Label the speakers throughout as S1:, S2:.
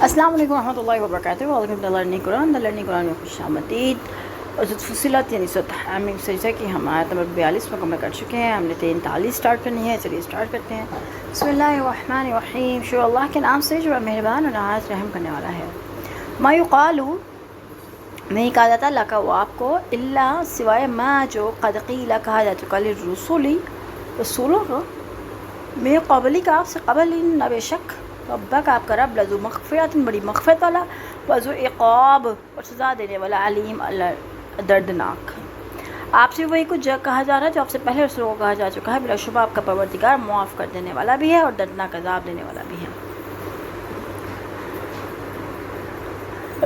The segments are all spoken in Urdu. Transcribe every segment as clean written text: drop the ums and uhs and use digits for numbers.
S1: السلام علیکم ورحمۃ اللہ وبرکاتہ. Welcome to learning Quran. Learning Quran میں خوش آمدید. اور فصلت یعنی تحامیم سجدہ کی ہم آیت نمبر 42 مکمل کر چکے ہیں. ہم نے 43 اسٹارٹ کرنی ہے. چلیے اسٹارٹ کرتے ہیں. بسم اللہ الرحمن الرحیم. شروع اللہ کے نام سے جو مہربان اور نہایت رحم کرنے والا ہے. ما یقال نہیں کہا جاتا لکا وہ آپ کو اللہ سوائے ما جو قد قیل کہا جا چکا للرسول رسولوں کو میں قبلی کا آپ سے قبل نہ بے شک ربک آپ کا رب لذو مغفرت بڑی مغفرت والا وذو عقاب اور سزا دینے والا علیم دردناک. آپ سے وہی کچھ کہا جا رہا ہے جو آپ سے پہلے رسولوں کو کہا جا چکا ہے. بلا شبہ آپ کا پروردگار معاف کر دینے والا بھی ہے اور دردناک عذاب دینے والا بھی ہے.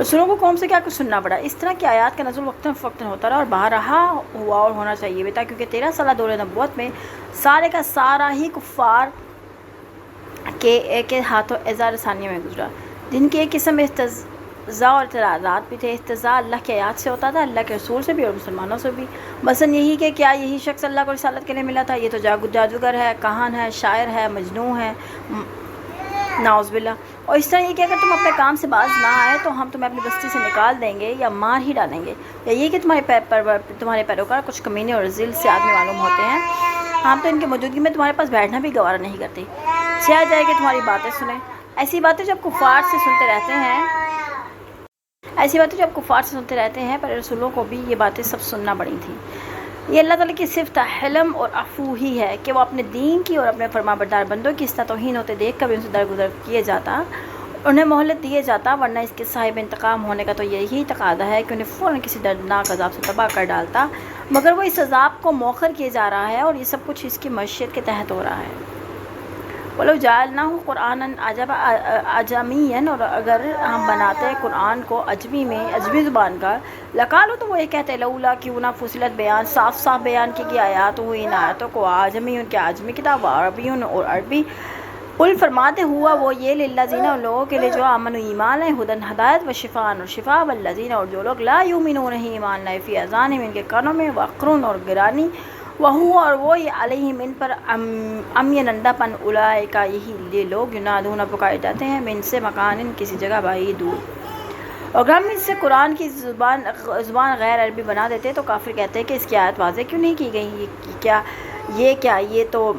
S1: رسولوں کو قوم سے کیا کچھ سننا پڑا. اس طرح کی آیات کا نزول وقتاً فوقتاً ہوتا رہا اور باہر رہا ہوا اور ہونا چاہیے بھی تھا، کیونکہ 13 سالہ دور نبوت میں سارے کا سارا ہی کفار کے ہاتھوں اظہار ثانیہ میں گزرا، جن کی ایک قسم استہزاء اور اعتراضات بھی تھے. استہزاء اللہ کی آیات سے ہوتا تھا، اللہ کے رسول سے بھی اور مسلمانوں سے بھی. مثلاً یہی کہ کیا یہی شخص اللہ کو رسالت کے لیے ملا تھا؟ یہ تو جادوگر ہے، کہان ہے، شاعر ہے، مجنون ہے، نعوذ باللہ. اور اس طرح یہ کہ اگر تم اپنے کام سے باز نہ آئے تو ہم تمہیں اپنی بستی سے نکال دیں گے یا مار ہی ڈالیں گے. یا یہ کہ تمہارے پیروکار کچھ کمینے اور ذل سے آدمی معلوم ہوتے ہیں، ہم تو ان کی موجودگی میں تمہارے پاس بیٹھنا بھی گوارا نہیں کرتے. چاہ جائے کہ تمہاری باتیں سنیں. ایسی باتیں جب کفار سے سنتے رہتے ہیں پر رسولوں کو بھی یہ باتیں سب سننا پڑی تھیں. یہ اللہ تعالیٰ کی صفت حلم اور عفو ہی ہے کہ وہ اپنے دین کی اور اپنے فرمانبردار بندوں کی اس طرح توہین ہوتے دیکھ کر بھی ان سے درگزر کیے جاتا، انہیں مہلت دیے جاتا، ورنہ اس کے صاحب انتقام ہونے کا تو یہی تقاضا ہے کہ انہیں فوراً کسی دردناک عذاب سے تباہ کر ڈالتا. مگر وہ اس عذاب کو مؤخر کیے جا رہا ہے اور یہ سب کچھ اس کی مشیت کے تحت ہو رہا ہے. وَلَوْ جَعَلْنَاهُ قُرْآنًا عَجَمِيًّا اور اگر ہم بناتے ہیں قرآن کو عجمی زبان کا، لقالوا تو وہ یہ کہتے لولا کیوں نہ فصلت بیان صاف بیان کی گئی آیات ہوئی ان آیاتوں کو عجمی ان کے عجمی کتاب عربی اور عربی. قل فرماتے ہوا وہ یہ للذین ان لوگوں کے لیے جو امن و ایمان ہے ہدن ہدایت و شفاء اور شفا، والذین اور جو لوگ لا یؤمنون نہیں ایمان لائے فی اذانہم ان کے کانوں میں وقرن اور گرانی وہو اور وہ علیہم ان پر امی نندا پن اولئک یہی لوگ ینادون پکارے جاتے ہیں من سے مکان کسی جگہ بعید دور. اور اگر ہم اس سے قرآن کی زبان غیر عربی بنا دیتے تو کافر کہتے ہیں کہ اس کی آیت واضح کیوں نہیں کی گئی. یہ تو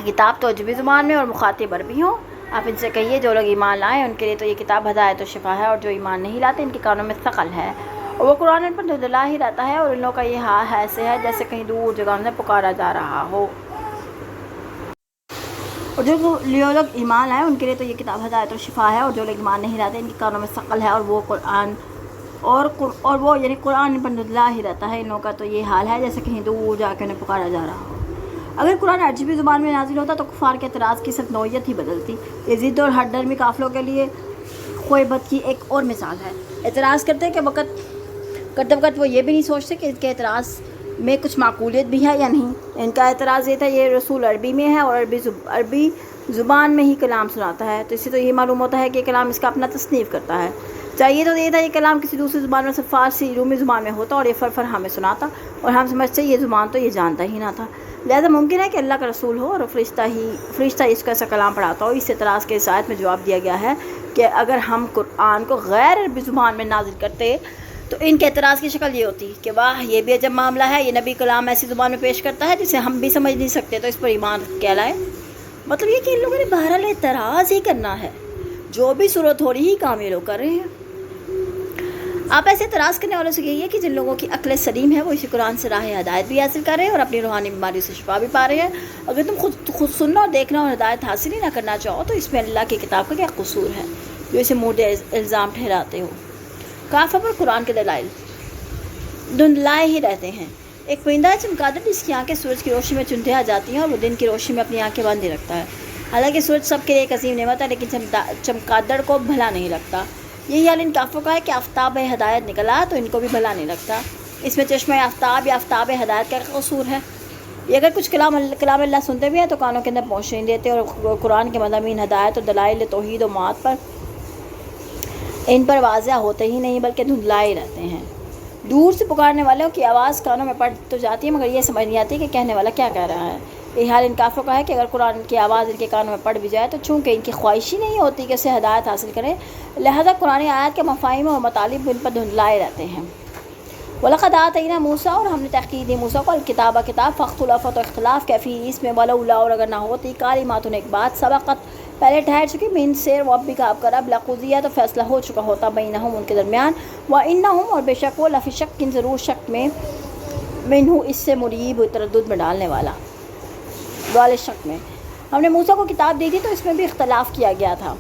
S1: کتاب تو عجمی زبان میں اور مخاطب عربی ہوں. آپ ان سے کہیے جو لوگ ایمان لائیں ان کے لیے تو یہ کتاب ہدایت و شفا ہے، اور جو ایمان نہیں لاتے ان کے کانوں میں ثقل ہے اور وہ قرآن ان پر دھندلا ہی رہتا ہے، اور ان لوگوں کا یہ حال ایسے ہے جیسے کہیں دور جگہوں سے پکارا جا رہا ہو. اور جو لوگ ایمان لائے ان کے لیے تو یہ کتاب ہدایت و شفا ہے، اور جو لوگ ایمان نہیں لاتے ان کے کانوں میں ثقل ہے اور وہ قرآن اور وہ یعنی قرآن ان پر دھندلا ہی رہتا ہے. ان لوگوں کا تو یہ حال ہے جیسے کہیں دور جا کے انہیں پکارا جا رہا ہو. اگر قرآن عربی زبان میں نازل ہوتا تو کفار کے اعتراض کی صرف نوعیت ہی بدلتی. یہ ضد اور ہر درمی قافلوں کے لیے خویبت کی ایک اور مثال ہے. اعتراض کرتے کہ کرتے وقت وہ یہ بھی نہیں سوچتے کہ ان کے اعتراض میں کچھ معقولیت بھی ہے یا نہیں. ان کا اعتراض یہ تھا یہ رسول عربی میں ہے اور عربی زبان میں ہی کلام سناتا ہے، تو اس سے تو یہ معلوم ہوتا ہے کہ کلام اس کا اپنا تصنیف کرتا ہے. چاہیے تو یہ تھا یہ کلام کسی دوسری زبان میں سے فارسی رومی زبان میں ہوتا اور یہ فر ہمیں سناتا، اور ہم سمجھتے یہ زبان تو یہ جانتا ہی نہ تھا. لہذا ممکن ہے کہ اللہ کا رسول ہو اور فرشتہ اس کا ایسا کلام پڑھاتا ہو. اس اعتراض کے اس آیت میں جواب دیا گیا ہے کہ اگر ہم قرآن کو غیر عربی زبان میں نازل کرتے تو ان کے اعتراض کی شکل یہ ہوتی کہ واہ یہ بھی عجب معاملہ ہے، یہ نبی کلام ایسی زبان میں پیش کرتا ہے جسے ہم بھی سمجھ نہیں سکتے، تو اس پر ایمان کیا لائے. مطلب یہ کہ ان لوگوں نے بہرحال اعتراض ہی کرنا ہے، جو بھی صورت ہو رہی ہی کام یہ لوگ کر رہے ہیں. آپ ایسے اعتراض کرنے والوں سے یہی ہے کہ جن لوگوں کی عقل سلیم ہے وہ اسی قرآن سے راہ ہدایت بھی حاصل کر رہے ہیں اور اپنی روحانی بیماری سے شفا بھی پا رہے ہیں. اگر تم خود سننا اور دیکھنا اور ہدایت حاصل ہی نہ کرنا چاہو تو اس میں اللہ کی کتاب کا کیا قصور ہے جو اسے مورد الزام ٹھہراتے ہو. کافر پر قرآن کے دلائل دھندلائے ہی رہتے ہیں. ایک پرندہ ہے چمگادڑ جس کی آنکھیں سورج کی روشنی میں چندھے آ جاتی ہیں اور وہ دن کی روشنی میں اپنی آنکھیں بند ہی رکھتا ہے. حالانکہ سورج سب کے لیے ایک عظیم نعمت ہے لیکن چمگادڑ کو بھلا نہیں لگتا. یہی حال ان کافروں کا ہے کہ آفتاب ہدایت نکلا تو ان کو بھی بھلا نہیں لگتا. اس میں چشمہ آفتاب یا آفتاب ہدایت کا قصور ہے. یہ اگر کچھ کلام اللہ سنتے بھی ہیں تو کانوں کے اندر پہنچ نہیں دیتے، اور قرآن کے مضامین ہدایت اور دلائل توحید و معاد پر ان پر واضح ہوتے ہی نہیں بلکہ دھندلائے رہتے ہیں. دور سے پکارنے والوں کی آواز کانوں میں پڑ تو جاتی ہے مگر یہ سمجھ نہیں آتی کہ کہنے والا کیا کہہ رہا ہے. یہ حال ان کافروں کا ہے کہ اگر قرآن کی آواز ان کے کانوں میں پڑ بھی جائے تو چونکہ ان کی خواہش ہی نہیں ہوتی کہ اسے ہدایت حاصل کریں، لہذا قرآن آیات کے مفاہیم اور مطالب ان پر دھندلائے رہتے ہیں۔ وَلَقَدْ آتَيْنَا مُوسَىٰ، اور ہم نے تحقیق دی موسیٰ کو الکتاب کتاب، فاختلف تو اختلاف کیفی اس میں، ولولا اور اگر نہ ہوتی کلمات ایک بات سبقت پہلے ٹھہر چکی، من سے ربک آپ کا رب، لقضی تو فیصلہ ہو چکا ہوتا بینہم ان کے درمیان، وانہم اور بے شک وہ لفی شک ضرور شک میں، منہ اس سے مریب تردد میں ڈالنے والا، والے شک میں۔ ہم نے موسیٰ کو کتاب دی تھی تو اس میں بھی اختلاف کیا گیا تھا،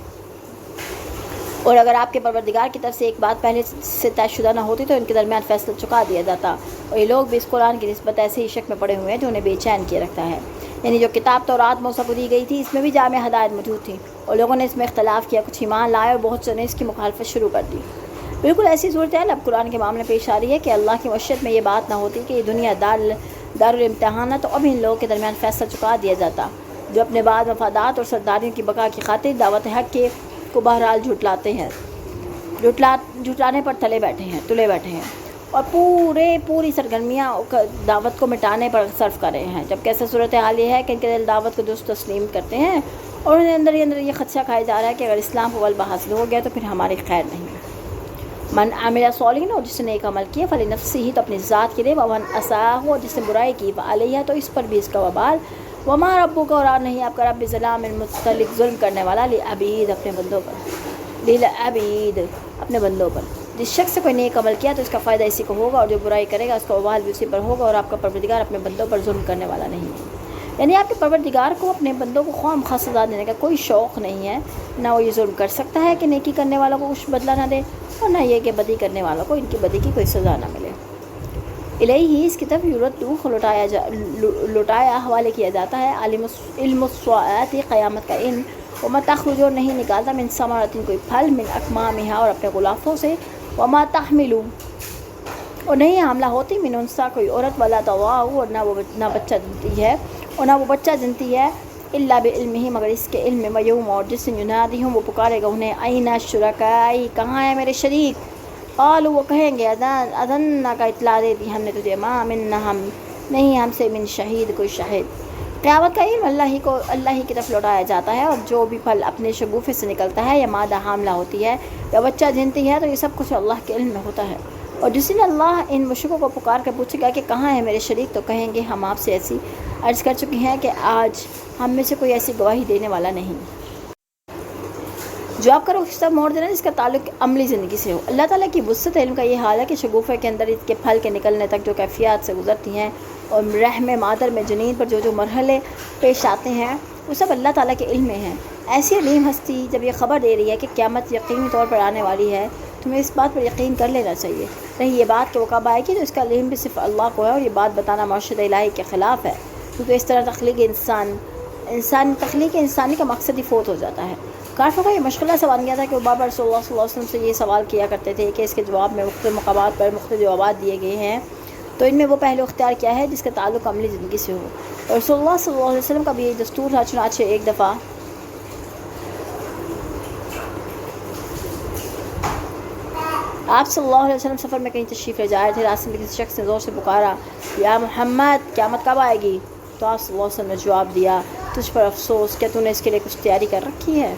S1: اور اگر آپ کے پروردگار کی طرف سے ایک بات پہلے سے طے شدہ نہ ہوتی تو ان کے درمیان فیصلہ چکا دیا جاتا، اور یہ لوگ بھی اس قرآن کی نسبت ایسے ہی شک میں پڑے ہوئے ہیں جو انہیں بے چین کیے رکھتا ہے۔ یعنی جو کتاب تورات موسیٰ کو دی گئی تھی اس میں بھی جامع ہدایت موجود تھی، اور لوگوں نے اس میں اختلاف کیا، کچھ ایمان لائے اور بہت سے نے اس کی مخالفت شروع کر دی۔ بالکل ایسی صورتحال اب قرآن کے معاملے پیش آ رہی ہے کہ اللہ کی مشیت میں یہ بات نہ ہوتی کہ یہ دنیا دارالامتحان ہے تو اب ان لوگوں کے درمیان فیصلہ چکا دیا جاتا جو اپنے بعد مفادات اور سرداریوں کی بقا کی خاطر دعوت حق کے کو بہرحال جھٹلاتے ہیں، جھٹلانے پر تلے بیٹھے ہیں اور پوری سرگرمیاں دعوت کو مٹانے پر صرف کر رہے ہیں، جبکہ ایسا صورتحال یہ ہے کہ ان کے دل دعوت کو درست تسلیم کرتے ہیں اور انہیں اندر ہی اندر یہ خدشہ کھایا جا رہا ہے کہ اگر اسلام کو غلبہ حاصل ہو گیا تو پھر ہماری خیر نہیں۔ من عمل صالحا، اور جس نے ایک عمل کیا، فلنفسہ تو اپنی ذات کے لیے، ومن اساء، اور جس نے برائی کی، فعلیہا تو اس پر بھی اس کا وبال، وما ربک، اور نہیں آپ کا رب بظلام مستلق ظلم کرنے والا، للعبید اپنے بندوں پر۔ جس شخص سے کوئی نیک عمل کیا تو اس کا فائدہ اسی کو ہوگا، اور جو برائی کرے گا اس کا وبال بھی اسی پر ہوگا، اور آپ کا پروردگار اپنے بندوں پر ظلم کرنے والا نہیں ہے۔ یعنی آپ کے پروردگار کو اپنے بندوں کو خواہ مخواہ سزا دینے کا کوئی شوق نہیں ہے، نہ وہ یہ ظلم کر سکتا ہے کہ نیکی کرنے والوں کو کچھ بدلہ نہ دے، اور نہ یہ کہ بدی کرنے والوں کو ان کی بدی کی کوئی سزا نہ ملے۔ الیہ، اس کی طرف یردو لوٹایا حوالے کیا جاتا ہے، علم الساعۃ، قیامت کا علم، وما تخرج، نہیں نکالتا، من ثمرۃ کوئی پھل، من اکمامہا اور اپنے غلافوں سے، وما تحمل، اور نہیں حاملہ ہوتی، من انثیٰ کوئی عورت، ولا تضاع، اور نہ بچہ جنتی ہے، اور نہ وہ بچہ جنتی ہے، الا بعلمہ مگر اس کے علم میں، ویوم، اور جس دن ینادیہم وہ پکارے گا انہیں، این شرکائی کہاں ہے میرے شریک، قالوا وہ کہیں گے اذنا کا اطلاع دے دی ہم نے تجھے، ما منا ہم نہیں ہم سے من شہید کوئی شاہد۔ قیامت کا علم اللہ ہی کی طرف لوٹایا جاتا ہے، اور جو بھی پھل اپنے شگوفے سے نکلتا ہے یا مادہ حاملہ ہوتی ہے یا بچہ جنتی ہے تو یہ سب کچھ اللہ کے علم میں ہوتا ہے۔ اور جس دن اللہ ان مشرکوں کو پکار کر پوچھے گا کہ کہاں ہے میرے شریک، تو کہیں گے ہم آپ سے ایسی عرض کر چکے ہیں کہ آج ہم میں سے کوئی ایسی گواہی دینے والا نہیں جو آپ کا رخصتہ موڑ دینا جس کا تعلق عملی زندگی سے ہو۔ اللہ تعالیٰ کی وسعت علم کا یہ حال ہے کہ شگوفے کے اندر اس کے پھل کے نکلنے تک جو کیفیات سے گزرتی ہیں، اور رحم مادر میں جنین پر جو مرحلے پیش آتے ہیں، وہ سب اللہ تعالیٰ کے علم میں ہیں۔ ایسی علیم ہستی جب یہ خبر دے رہی ہے کہ قیامت یقینی طور پر آنے والی ہے، تمہیں اس بات پر یقین کر لینا چاہیے۔ نہیں یہ بات کہ وہ کب آئے گی تو اس کا علم بھی صرف اللہ کو ہے، اور یہ بات بتانا مرشد الہی کے خلاف ہے، کیونکہ اس طرح تخلیق انسانی کا مقصد ہی فوت ہو جاتا ہے۔ کافروں کا یہ مشغلہ سے بن گیا تھا کہ وہ بابا رسول اللہ صلی اللہ علیہ وسلم سے یہ سوال کیا کرتے تھے کہ اس کے جواب میں مختلف مقامات پر مختلف جوابات دیے گئے ہیں، تو ان میں وہ پہلو اختیار کیا ہے جس کا تعلق عملی زندگی سے ہو۔ اور رسول اللہ صلی اللہ علیہ وسلم کا بھی یہ دستور تھا، چنانچہ ایک دفعہ آپ صلی اللہ علیہ وسلم سفر میں کہیں تشریف لے جا رہے تھے، راستے میں کسی شخص نے زور سے پکارا، یا محمد قیامت کب آئے گی؟ تو آپ صلی اللہ علیہ وسلم نے جواب دیا، تجھ پر افسوس، کیا تو نے اس کے لیے کچھ تیاری کر رکھی ہے؟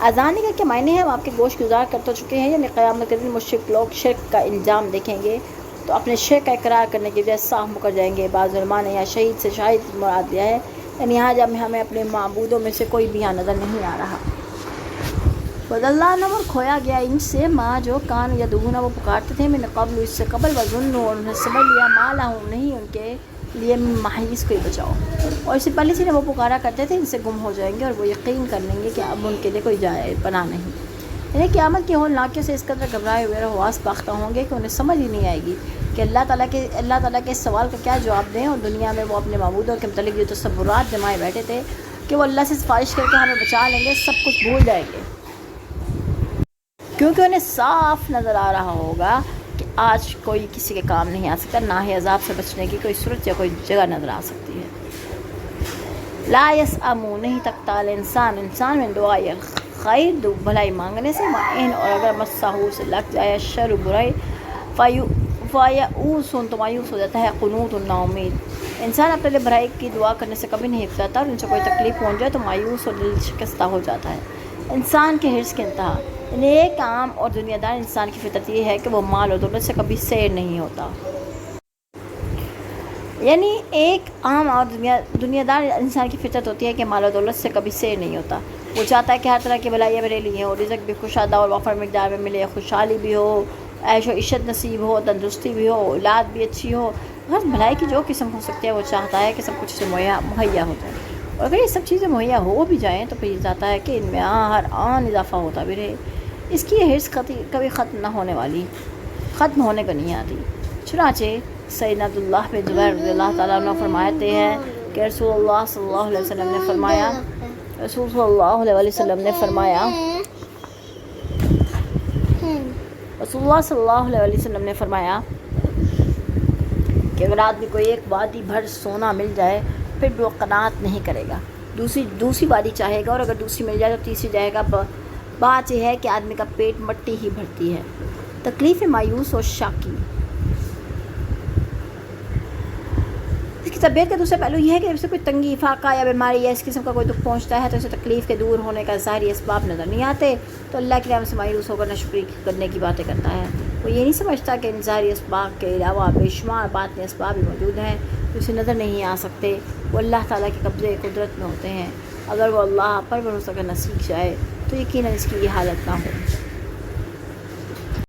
S1: اذان کے معنی ہے ہم آپ کے گوشت گزار کر تو چکے ہیں، یعنی قیامت کے دن مشرک لوگ شرک کا انجام دیکھیں گے تو اپنے شرک کا اقرار کرنے کی وجہ سے صاف مکر جائیں گے۔ بعض علماء نے یا شہید سے شاہد مراد دیا ہے، یعنی یہاں جب ہمیں اپنے معبودوں میں سے کوئی بھی یہاں نظر نہیں آ رہا۔ بدلنا اور کھویا گیا ان سے، ماں جو کان یا دگنا وہ پکارتے تھے، میں نے قبل اس سے قبل وظنوا، اور انہیں سمجھ لیا، ما لہم نہیں ان کے لیے محیص کوئی بچاؤ، اور اس سے پہلے سے وہ پکارا کرتے تھے ان سے گم ہو جائیں گے، اور وہ یقین کر لیں گے کہ اب ان کے لیے کوئی جائے پناہ نہیں۔ یعنی قیامت کی ہولناکیوں سے اس قدر گھبرائے ہوئے حواس باختہ ہوں گے کہ انہیں سمجھ ہی نہیں آئے گی کہ اللہ تعالیٰ کے اس سوال کا کیا جواب دیں، اور دنیا میں وہ اپنے معبودوں کے متعلق جو تصورات جمائے بیٹھے تھے کہ وہ اللہ سے سفارش کر کے ہمیں بچا لیں گے، سب کچھ بھول جائیں گے، کیونکہ انہیں صاف نظر آ رہا ہوگا کہ آج کوئی کسی کے کام نہیں آ سکتا، نہ ہی عذاب سے بچنے کی کوئی صورت یا کوئی جگہ نظر آ سکتی ہے۔ لا یسأمو، نہیں تکتا انسان من دعاء الخیر، بھلائی مانگنے سے، وإن، اور اگر مسہو سے لگ جائے شر برائی، فیئوس، تو مایوس ہو جاتا ہے، قنوط، نا امید۔ انسان اپنے لیے بھلائی کی دعا کرنے سے کبھی نہیں ابتاتا اور ان سے کوئی تکلیف پہنچ جائے تو مایوس اور دل شکستہ ہو جاتا ہے۔ انسان کے حرص کی انتہا، نیک عام اور دنیا دار انسان کی فطرت یہ ہے کہ وہ مال اور دولت سے کبھی سیر نہیں ہوتا۔ یعنی ایک عام اور دنیا دار انسان کی فطرت ہوتی ہے کہ مال و دولت سے کبھی سیر نہیں ہوتا۔ وہ چاہتا ہے کہ ہر طرح کی بھلائیاں میرے لیے ہوں، رزق بھی کشادہ اور وافر مقدار میں ملے، خوشحالی بھی ہو، عیش و عشرت نصیب ہو، تندرستی بھی ہو، اولاد بھی اچھی ہو، ہر بھلائی کی جو قسم ہو سکتی ہے وہ چاہتا ہے کہ سب کچھ اسے مہیا ہو جائے۔ اور اگر یہ سب چیزیں مہیا ہو بھی جائیں تو پھر یہ چاہتا ہے کہ ان میں ہر آن اضافہ ہوتا بھی رہے۔ اس کی یہ حرص کبھی ختم نہ ہونے والی، ختم ہونے کو نہیں آتی۔ چنانچہ سیدنا عبداللہ بن زبیر رضی اللہ تعالیٰ عنہ فرماتے ہیں کہ رسول اللہ صلی اللہ علیہ وسلم نے فرمایا کہ اگر آدمی کو ایک وادی بھر سونا مل جائے پھر بھی وہ قناعت نہیں کرے گا، دوسری وادی چاہے گا، اور اگر دوسری مل جائے تو تیسری جائے گا۔ بات یہ ہے کہ آدمی کا پیٹ مٹی ہی بھرتی ہے۔ تکلیف مایوس اور شاکی، اس کی طبیعت کا دوسرا پہلو یہ ہے کہ جب سے کوئی تنگی، فاقہ یا بیماری یا اس قسم کا کوئی دکھ پہنچتا ہے تو اسے تکلیف کے دور ہونے کا ظاہری اسباب نظر نہیں آتے تو اللہ کی رحمت سے مایوس ہو کر ناشکری کرنے کی باتیں کرتا ہے۔ وہ یہ نہیں سمجھتا کہ ان ظاہری اسباب کے علاوہ بے شمار باطنی اسباب بھی موجود ہیں جو اسے نظر نہیں آ سکتے، وہ اللہ تعالیٰ کے قبضے قدرت میں ہوتے ہیں۔ اگر وہ اللہ پر بھروسہ کرنا سیکھ جائے تو یقیناً اس کی یہ حالت نہ ہو۔